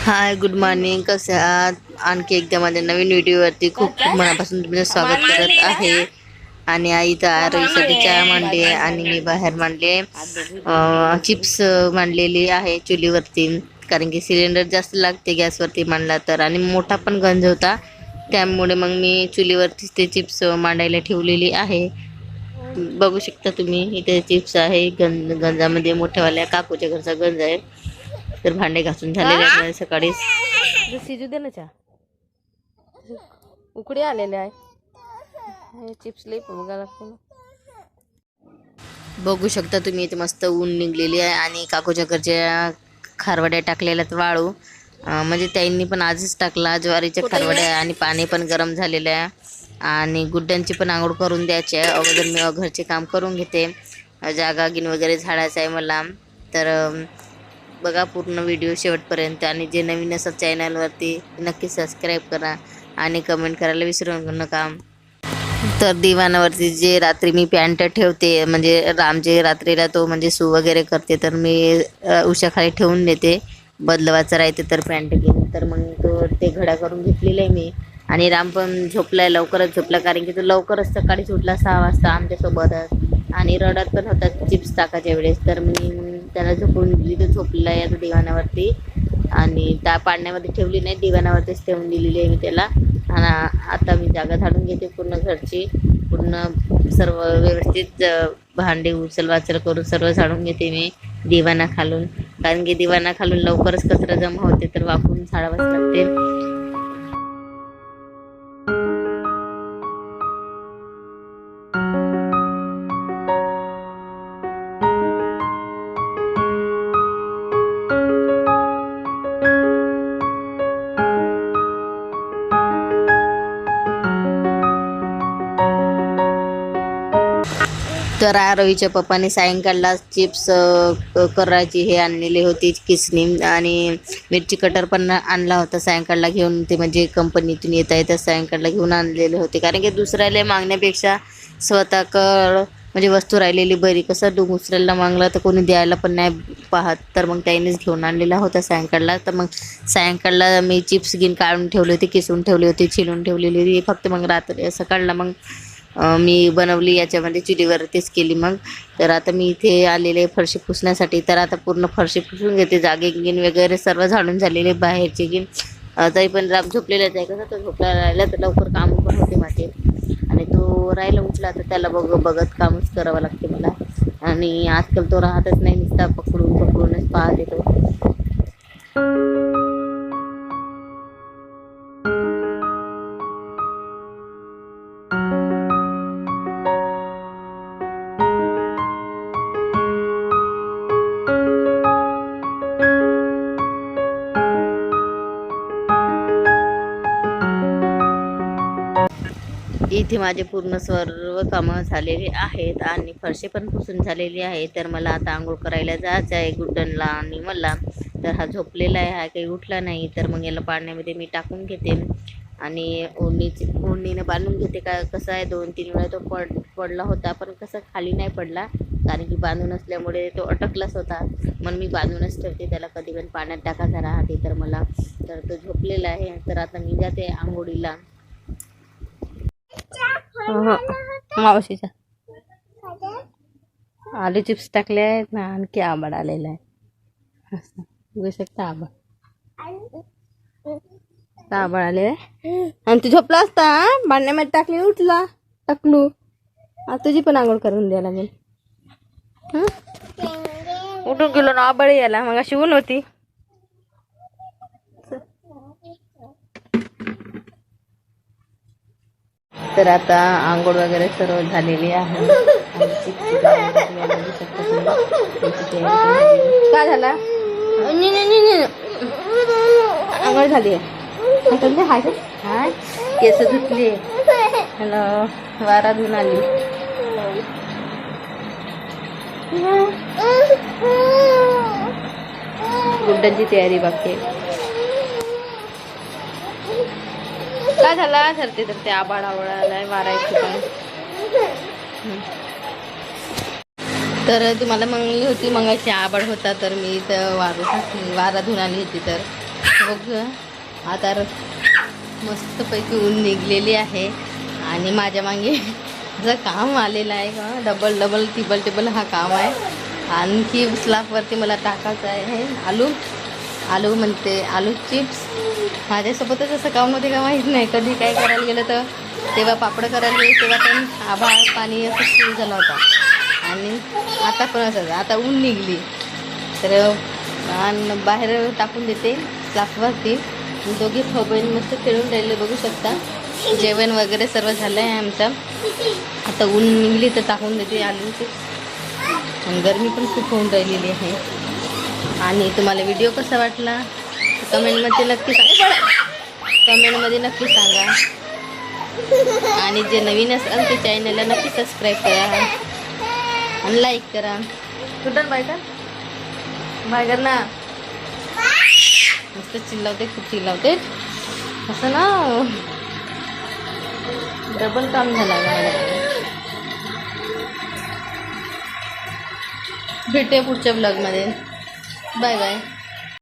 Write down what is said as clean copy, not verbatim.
हाय, good morning. कसे आहात? आणखी एकदा माझ्या नवीन व्हिडिओवरती खूप खूप मनापासून तुमचं स्वागत करत आहे. आणि आई तर आरोहीसाठी चहा मांडली आहे आणि मी बाहेर मांडले चिप्स मांडलेली आहे चुलीवरती. कारण की सिलेंडर जास्त लागते गॅसवरती मांडला तर, आणि मोठा पण गंज होता, त्यामुळे मग मी चुलीवरतीच ते चिप्स मांडायला ठेवलेली आहे. बघू शकता तुम्ही, इथे चिप्स आहे. गंजामध्ये मोठ्यावाल्या काकूच्या घरचा गंज आहे. तर भांडे घासून झालेले आहेत सकाळीच. शिजू दे ना चहा. उकडी आलेले आहे. चिप्स लई बघा लागते ना. बघू शकता तुम्ही, इथे मस्त ऊन निघलेली आहे आणि काकूच्या घरच्या खारवड्या टाकलेल्यात वाळू. म्हणजे त्यांनी पण आजच टाकला ज्वारीच्या खारवड्या, आणि पाणी पण गरम झालेलं आहे. आणि गुड्ड्यांची पण आंघोळ करून द्यायची आहे. अगोदर मी घरचे काम करून घेते. जागा गिन वगैरे झाडायचं आहे मला. तर बघा पूर्ण व्हिडिओ शेवटपर्यंत. आणि जे नवीन असतात चॅनलवरती नक्की सबस्क्राईब करा आणि कमेंट करायला विसरू नका. तर दिवाणावरती जे रात्री मी पॅन्ट ठेवते, म्हणजे रामजे रात्रीला तो म्हणजे सू वगैरे करते, तर मी उशाखाली ठेवून देते. बदलवायचं राहते तर पॅन्ट घेऊन, तर मग तो ते घड्या करून घेतलेलं आहे मी. आणि राम पण झोपलाय, लवकरच झोपला, कारण की तो लवकरच सकाळीच उठला 6 वाजता आमच्यासोबतच. आणि रडत पण होता चिप्स टाकायच्या वेळेस, तर मी त्याला झोपून दिली. तो झोपला आहे आता दिवाणावरती. आणि त्या पाण्यामध्ये ठेवली नाही, दिवाणावरतीच ठेवून दिलेली आहे मी त्याला. आणि आता मी जागा झाडून घेते पूर्ण घरची, पूर्ण सर्व व्यवस्थित भांडे उचल वाचल करून सर्व झाडून घेते मी दिवाणा खालून. कारण की दिवाणा खालून लवकरच कचरा जमा होते, तर वापरून झाडावंच लागते. तर आरोहीच्या पप्पाने सायंकाळला चिप्स करायची हे आणलेली होती किसनी, आणि मिरची कटर पण आणला होता सायंकाळला घेऊन. ते म्हणजे कंपनीतून येता येतात सायंकाळला घेऊन आणलेले होते. कारण की दुसऱ्याला मागण्यापेक्षा स्वतःकडं म्हणजे वस्तू राहिलेली बरी. कसं दुसऱ्याला मागलं तर कोणी द्यायला पण नाही पाहत, तर मग त्यानेच घेऊन आणलेला होता सायंकाळला. तर मग सायंकाळला मी चिप्स गिन काढून ठेवले होते, किसून ठेवली होती, चिरून ठेवलेली होती. फक्त मग रात्री सकाळला मग मी बनवली याच्यामध्ये चुलीवरतीच केली मग. तर आता मी इथे आलेले फरशी पुसण्यासाठी, तर आता पूर्ण फरशी पुसून घेते. जागे गिन वगैरे सर्व झाडून झालेले, बाहेरचे गिन. तरी पण राम झोपलेलाच आहे. कसं तो झोपला राहिला तर लवकर काम पण होते माझे, आणि तो राहायला उठला तर त्याला बघत कामच करावं लागते मला. आणि आजकाल तो राहतच नाही, नुसता पकडूनच पाहत येतो. इथे माझे पूर्ण सर्व कामं झालेली आहेत आणि फरशी पण पुसून झालेली आहे. तर मला आता आंघोळ करायला जायचं आहे गुड्डनला आणि मला. तर हा झोपलेला आहे, हा काही उठला नाही. तर मग याला पाण्यामध्ये मी टाकून घेते आणि ओढणीनं बांधून घेते. कसं आहे 2-3 वेळा तो पडला होता, पण कसं खाली नाही पडला, कारण की बांधून असल्यामुळे तो अटकलाच होता. मग मी बांधूनच ठेवते त्याला, कधी पण पाण्यात टाकायचा राहते तर मला. तर तो झोपलेला आहे. तर आता मी जाते आंघोळीला. मावशीच्या आलू चिप्स टाकले आहेत ना, आणखी आंबट आलेला आहे. बघू शकता आंबट आले आहे. आणि तू झोपला असता भांड्यामध्ये टाकली, उठला टाकलू. आता तुझी पण आंघोळ करून द्यायला लागेल. उठून गेलो ना आंबळ यायला, मग अशी ऊन होती. तर आता आंघोळ वगैरे सर्व झालेली आहे. काय झाला? आंघोळ झाली आहे. हाय केस धुतली. हॅलो, वारा धुवून आली. गुड्डांची तयारी बाकी आहे. काय झाला? धरते आबाळ आवळालाय, मारायची पण. तर तुम्हाला म्हणली होती मगाशी आबाळ होता, तर मी इथं वारा धुवून आली होती. तर बघ आता मस्तपैकी ऊन निघलेली आहे आणि माझ्या मागे जर काम आलेलं आहे का डबल टिबल हा काम आहे. आणखी स्लॅबवरती मला टाकायचं आहे आलू म्हणते आलू चिप्स. माझ्यासोबतच असं काम होते का माहीत नाही. कधी काय करायला गेलं तर तेव्हा पापड करायला गेले तेव्हा पण आभाळ पाणी असं सुरू झाला होता आणि आता पण असं आता ऊन निघली तर बाहेर टाकून देते स्लॅबवरती. दोघी भाऊ बहीण मस्त खेळून राहिले बघू शकता. जेवण वगैरे सर्व झालं आहे आमचं. आता ऊन निघली तर टाकून देते आलू चिप्स. आणि गरमी पण खूप होऊन राहिलेली आहे. आणि तुम्हाला व्हिडिओ कसा वाटला कमेंटमध्ये नक्की सांगा. कमेंटमध्ये नक्की सांगा. आणि जे नवीन असेल ते चॅनलला नक्की सबस्क्राईब करा आणि लाईक करा. कुठं बाय कर ना. मस्त चिल्लावते खूप चिल्लावते असं ना. डबल काम झाला मला. भेटूया पुढच्या ब्लॉगमध्ये. Bye bye.